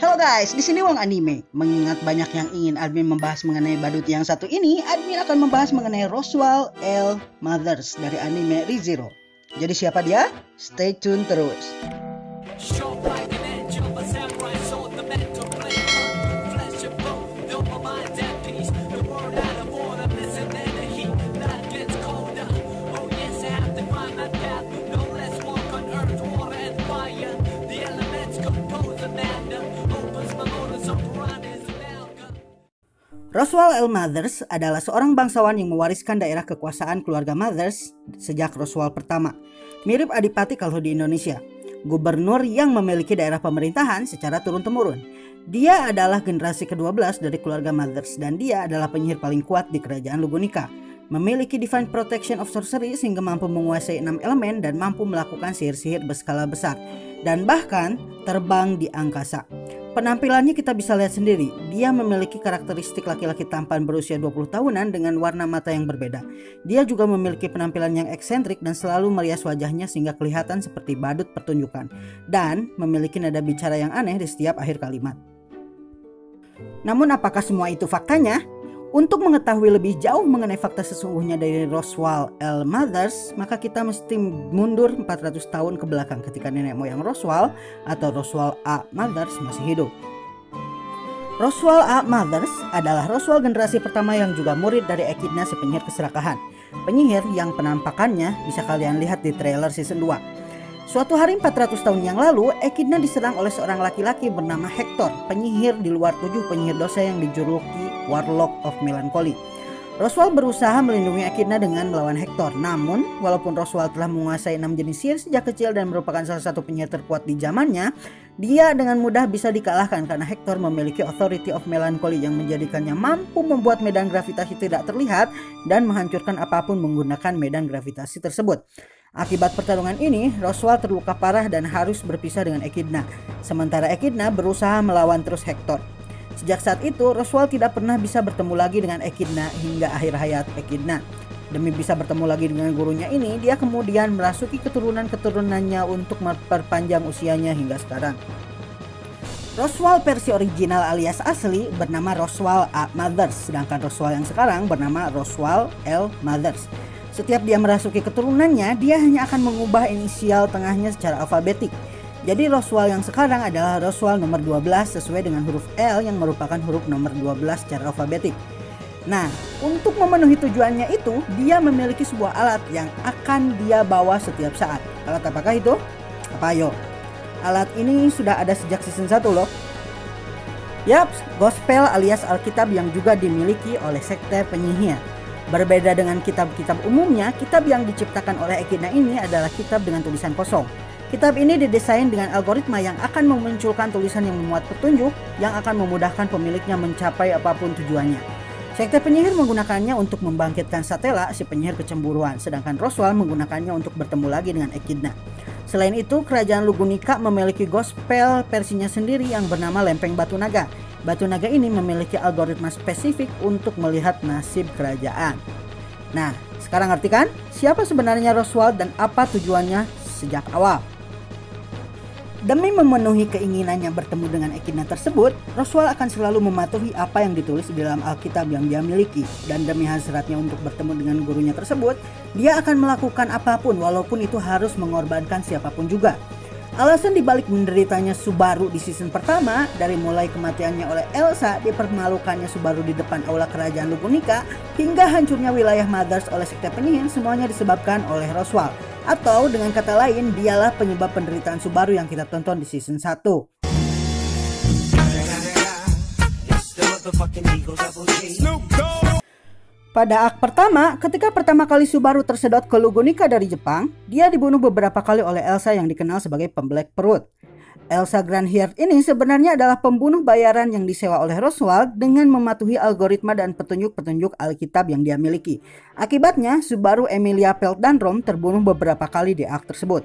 Halo guys, di sini Wong Anime. Mengingat banyak yang ingin admin membahas mengenai badut yang satu ini, admin akan membahas mengenai Roswell L. Mothers dari anime ReZero. Jadi siapa dia? Stay tune terus. Roswell L. Mothers adalah seorang bangsawan yang mewariskan daerah kekuasaan keluarga Mothers sejak Roswell pertama. Mirip Adipati kalau di Indonesia, gubernur yang memiliki daerah pemerintahan secara turun-temurun. Dia adalah generasi ke-12 dari keluarga Mothers dan dia adalah penyihir paling kuat di kerajaan Lugunica. Memiliki Divine Protection of Sorcery sehingga mampu menguasai 6 elemen dan mampu melakukan sihir-sihir berskala besar dan bahkan terbang di angkasa. Penampilannya kita bisa lihat sendiri, dia memiliki karakteristik laki-laki tampan berusia 20 tahunan dengan warna mata yang berbeda. Dia juga memiliki penampilan yang eksentrik dan selalu merias wajahnya sehingga kelihatan seperti badut pertunjukan. Dan memiliki nada bicara yang aneh di setiap akhir kalimat. Namun apakah semua itu faktanya? Untuk mengetahui lebih jauh mengenai fakta sesungguhnya dari Roswell L. Mothers, maka kita mesti mundur 400 tahun ke belakang ketika nenek moyang Roswell atau Roswell A. Mothers masih hidup. Roswell A. Mothers adalah Roswell generasi pertama yang juga murid dari Echidna si penyihir keserakahan. Penyihir yang penampakannya bisa kalian lihat di trailer season 2. Suatu hari 400 tahun yang lalu, Echidna diserang oleh seorang laki-laki bernama Hector, penyihir di luar 7 penyihir dosa yang dijuluki Warlock of Melancholy. Roswell berusaha melindungi Echidna dengan melawan Hector. Namun, walaupun Roswell telah menguasai 6 jenis sihir sejak kecil dan merupakan salah satu penyihir terkuat di zamannya, dia dengan mudah bisa dikalahkan karena Hector memiliki Authority of Melancholy yang menjadikannya mampu membuat medan gravitasi tidak terlihat dan menghancurkan apapun menggunakan medan gravitasi tersebut. Akibat pertarungan ini, Roswell terluka parah dan harus berpisah dengan Echidna. Sementara Echidna berusaha melawan terus Hector. Sejak saat itu, Roswell tidak pernah bisa bertemu lagi dengan Echidna hingga akhir hayat Echidna. Demi bisa bertemu lagi dengan gurunya ini, dia kemudian merasuki keturunan-keturunannya untuk memperpanjang usianya hingga sekarang. Roswell versi original alias asli bernama Roswell A. Mothers, sedangkan Roswell yang sekarang bernama Roswell L. Mothers. Setiap dia merasuki keturunannya, dia hanya akan mengubah inisial tengahnya secara alfabetik. Jadi Roswell yang sekarang adalah Roswell nomor 12 sesuai dengan huruf L yang merupakan huruf nomor 12 secara alfabetik. Nah, untuk memenuhi tujuannya itu, dia memiliki sebuah alat yang akan dia bawa setiap saat. Alat apakah itu? Apa ayo? Alat ini sudah ada sejak season 1 loh. Yaps, Gospel alias Alkitab yang juga dimiliki oleh sekte penyihir. Berbeda dengan kitab-kitab umumnya, kitab yang diciptakan oleh Echidna ini adalah kitab dengan tulisan kosong. Kitab ini didesain dengan algoritma yang akan memunculkan tulisan yang memuat petunjuk yang akan memudahkan pemiliknya mencapai apapun tujuannya. Sekte penyihir menggunakannya untuk membangkitkan Satella, si penyihir kecemburuan, sedangkan Roswell menggunakannya untuk bertemu lagi dengan Echidna. Selain itu, kerajaan Lugunica memiliki gospel versinya sendiri yang bernama Lempeng Batu Naga. Batu Naga ini memiliki algoritma spesifik untuk melihat nasib kerajaan. Nah, sekarang ngerti kan siapa sebenarnya Roswell dan apa tujuannya sejak awal? Demi memenuhi keinginannya bertemu dengan Echidna tersebut, Roswell akan selalu mematuhi apa yang ditulis di dalam Alkitab yang dia miliki. Dan demi hasratnya untuk bertemu dengan gurunya tersebut, dia akan melakukan apapun walaupun itu harus mengorbankan siapapun juga. Alasan dibalik menderitanya Subaru di season pertama, dari mulai kematiannya oleh Elsa, dipermalukannya Subaru di depan aula kerajaan Lugunica, hingga hancurnya wilayah Mothers oleh sekte penyihir, semuanya disebabkan oleh Roswell. Atau dengan kata lain, dialah penyebab penderitaan Subaru yang kita tonton di season 1. Pada arc pertama, ketika pertama kali Subaru tersedot ke Lugunica dari Jepang, dia dibunuh beberapa kali oleh Elsa yang dikenal sebagai pembelek perut. Elsa Grandheart ini sebenarnya adalah pembunuh bayaran yang disewa oleh Roswell dengan mematuhi algoritma dan petunjuk-petunjuk Alkitab yang dia miliki. Akibatnya, Subaru Emilia Peltdandrom terbunuh beberapa kali di arc tersebut.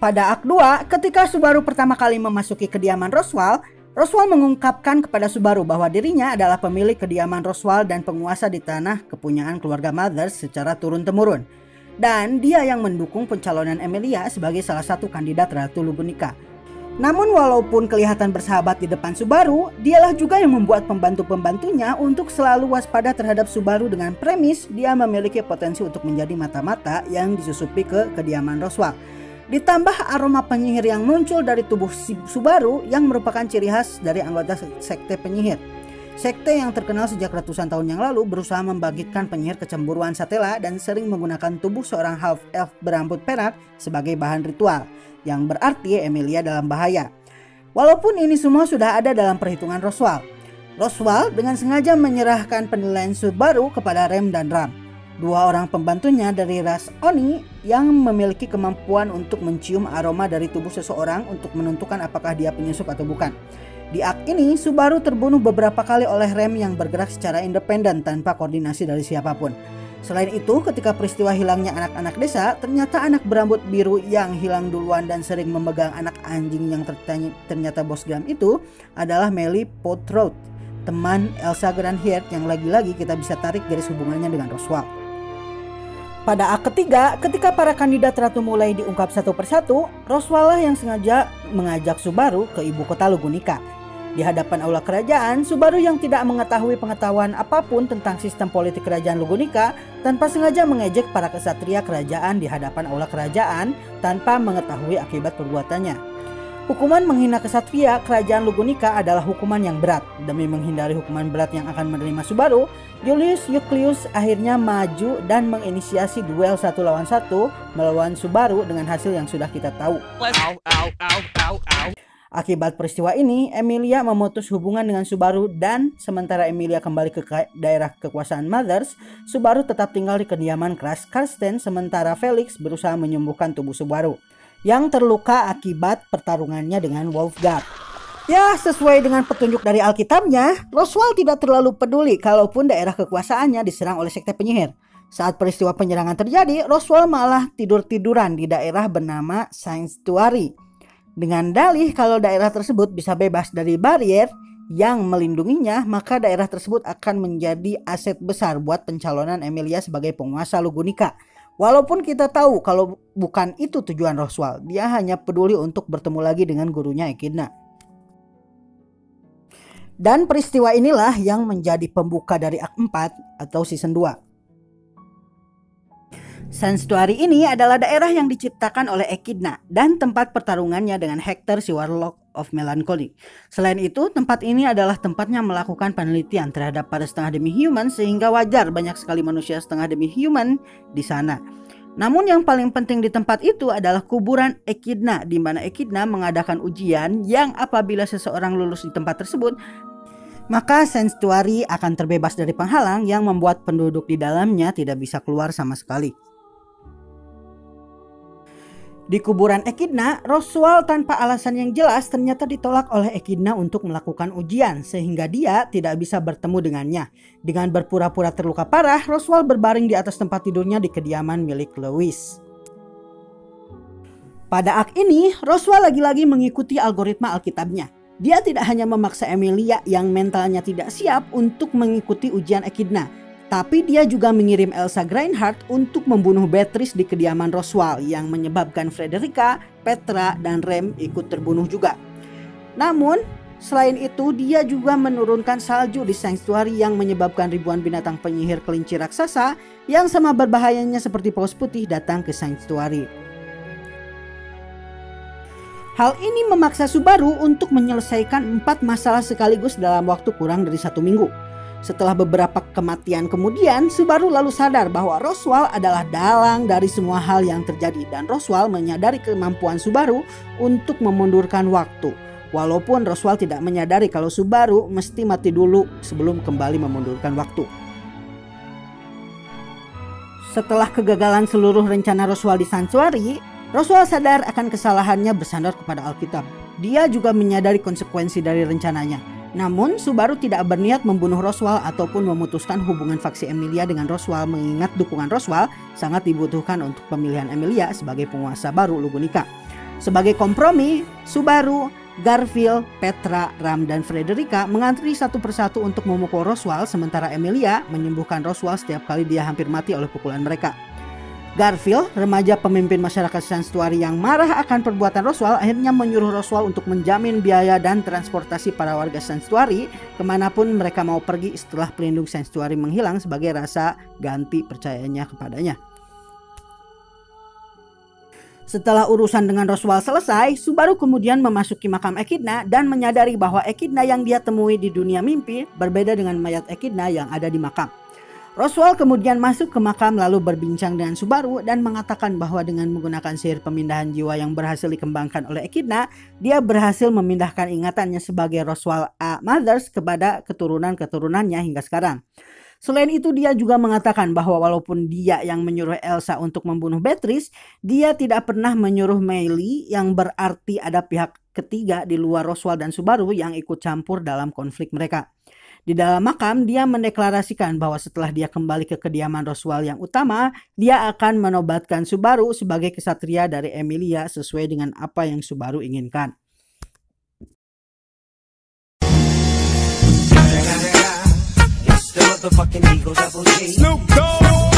Pada arc 2, ketika Subaru pertama kali memasuki kediaman Roswell, Roswell mengungkapkan kepada Subaru bahwa dirinya adalah pemilik kediaman Roswell dan penguasa di tanah kepunyaan keluarga Mothers secara turun-temurun. Dan dia yang mendukung pencalonan Emilia sebagai salah satu kandidat Ratu Lugunica. Namun walaupun kelihatan bersahabat di depan Subaru, dialah juga yang membuat pembantu-pembantunya untuk selalu waspada terhadap Subaru dengan premis dia memiliki potensi untuk menjadi mata-mata yang disusupi ke kediaman Roswell. Ditambah aroma penyihir yang muncul dari tubuh Subaru yang merupakan ciri khas dari anggota sekte penyihir. Sekte yang terkenal sejak ratusan tahun yang lalu berusaha membangkitkan penyihir kecemburuan Satella dan sering menggunakan tubuh seorang half-elf berambut perak sebagai bahan ritual, yang berarti Emilia dalam bahaya. Walaupun ini semua sudah ada dalam perhitungan Roswell. Roswell dengan sengaja menyerahkan penilaian Subaru kepada Rem dan Ram, dua orang pembantunya dari ras Oni yang memiliki kemampuan untuk mencium aroma dari tubuh seseorang untuk menentukan apakah dia penyusup atau bukan. Di akt ini, Subaru terbunuh beberapa kali oleh Rem yang bergerak secara independen tanpa koordinasi dari siapapun. Selain itu, ketika peristiwa hilangnya anak-anak desa, ternyata anak berambut biru yang hilang duluan dan sering memegang anak anjing yang ternyata bos Graham itu adalah Melly Potrout, teman Elsa Granheart yang lagi-lagi kita bisa tarik garis hubungannya dengan Roswell. Pada akt ketiga, ketika para kandidat ratu mulai diungkap satu persatu, Roswell lah yang sengaja mengajak Subaru ke ibu kota Lugunica. Di hadapan aula kerajaan, Subaru yang tidak mengetahui pengetahuan apapun tentang sistem politik kerajaan Lugunica tanpa sengaja mengejek para kesatria kerajaan di hadapan aula kerajaan tanpa mengetahui akibat perbuatannya. Hukuman menghina kesatria kerajaan Lugunica adalah hukuman yang berat. Demi menghindari hukuman berat yang akan menerima Subaru, Julius Euclius akhirnya maju dan menginisiasi duel 1 lawan 1 melawan Subaru dengan hasil yang sudah kita tahu. Akibat peristiwa ini, Emilia memutus hubungan dengan Subaru dan sementara Emilia kembali ke daerah kekuasaan Mothers, Subaru tetap tinggal di kediaman Karsten sementara Felix berusaha menyembuhkan tubuh Subaru yang terluka akibat pertarungannya dengan Wolfguard. Ya, sesuai dengan petunjuk dari Alkitabnya, Roswell tidak terlalu peduli kalaupun daerah kekuasaannya diserang oleh sekte penyihir. Saat peristiwa penyerangan terjadi, Roswell malah tidur-tiduran di daerah bernama Sanctuary, dengan dalih kalau daerah tersebut bisa bebas dari barier yang melindunginya, maka daerah tersebut akan menjadi aset besar buat pencalonan Emilia sebagai penguasa Lugunica. Walaupun kita tahu kalau bukan itu tujuan Roswell, dia hanya peduli untuk bertemu lagi dengan gurunya Echidna. Dan peristiwa inilah yang menjadi pembuka dari Akt 4 atau Season 2. Sanctuary ini adalah daerah yang diciptakan oleh Echidna dan tempat pertarungannya dengan Hector si Warlock of Melancholy. Selain itu, tempat ini adalah tempatnya melakukan penelitian terhadap para setengah demi-human sehingga wajar banyak sekali manusia setengah demi-human di sana. Namun yang paling penting di tempat itu adalah kuburan Echidna, di mana Echidna mengadakan ujian yang apabila seseorang lulus di tempat tersebut, maka Sanctuary akan terbebas dari penghalang yang membuat penduduk di dalamnya tidak bisa keluar sama sekali. Di kuburan Echidna, Roswell tanpa alasan yang jelas ternyata ditolak oleh Echidna untuk melakukan ujian sehingga dia tidak bisa bertemu dengannya. Dengan berpura-pura terluka parah, Roswell berbaring di atas tempat tidurnya di kediaman milik Lewis. Pada akt ini, Roswell lagi-lagi mengikuti algoritma Alkitabnya. Dia tidak hanya memaksa Emilia yang mentalnya tidak siap untuk mengikuti ujian Echidna, tapi dia juga mengirim Elsa Granheart untuk membunuh Beatrice di kediaman Roswell yang menyebabkan Frederica, Petra, dan Rem ikut terbunuh juga. Namun, selain itu dia juga menurunkan salju di Sanctuary yang menyebabkan ribuan binatang penyihir kelinci raksasa yang sama berbahayanya seperti paus putih datang ke Sanctuary. Hal ini memaksa Subaru untuk menyelesaikan 4 masalah sekaligus dalam waktu kurang dari 1 minggu. Setelah beberapa kematian kemudian, Subaru lalu sadar bahwa Roswell adalah dalang dari semua hal yang terjadi dan Roswell menyadari kemampuan Subaru untuk memundurkan waktu. Walaupun Roswell tidak menyadari kalau Subaru mesti mati dulu sebelum kembali memundurkan waktu. Setelah kegagalan seluruh rencana Roswell di Sanctuary, Roswell sadar akan kesalahannya bersandar kepada Alkitab. Dia juga menyadari konsekuensi dari rencananya. Namun, Subaru tidak berniat membunuh Roswell ataupun memutuskan hubungan faksi Emilia dengan Roswell mengingat dukungan Roswell sangat dibutuhkan untuk pemilihan Emilia sebagai penguasa baru Lugunica. Sebagai kompromi, Subaru, Garfield, Petra, Ram, dan Frederica mengantri satu persatu untuk memukul Roswell sementara Emilia menyembuhkan Roswell setiap kali dia hampir mati oleh pukulan mereka. Garfield, remaja pemimpin masyarakat Sanstuari yang marah akan perbuatan Roswell, akhirnya menyuruh Roswell untuk menjamin biaya dan transportasi para warga Sanstuari kemanapun mereka mau pergi setelah pelindung Sanstuari menghilang sebagai rasa ganti percayanya kepadanya. Setelah urusan dengan Roswell selesai, Subaru kemudian memasuki makam Echidna dan menyadari bahwa Echidna yang dia temui di dunia mimpi berbeda dengan mayat Echidna yang ada di makam. Roswell kemudian masuk ke makam lalu berbincang dengan Subaru dan mengatakan bahwa dengan menggunakan sihir pemindahan jiwa yang berhasil dikembangkan oleh Echidna, dia berhasil memindahkan ingatannya sebagai Roswell A. Mathers kepada keturunan-keturunannya hingga sekarang. Selain itu, dia juga mengatakan bahwa walaupun dia yang menyuruh Elsa untuk membunuh Beatrice, dia tidak pernah menyuruh Maylie, yang berarti ada pihak ketiga di luar Roswell dan Subaru yang ikut campur dalam konflik mereka. Di dalam makam, dia mendeklarasikan bahwa setelah dia kembali ke kediaman Roswell yang utama, dia akan menobatkan Subaru sebagai kesatria dari Emilia sesuai dengan apa yang Subaru inginkan. Snoop Dogg.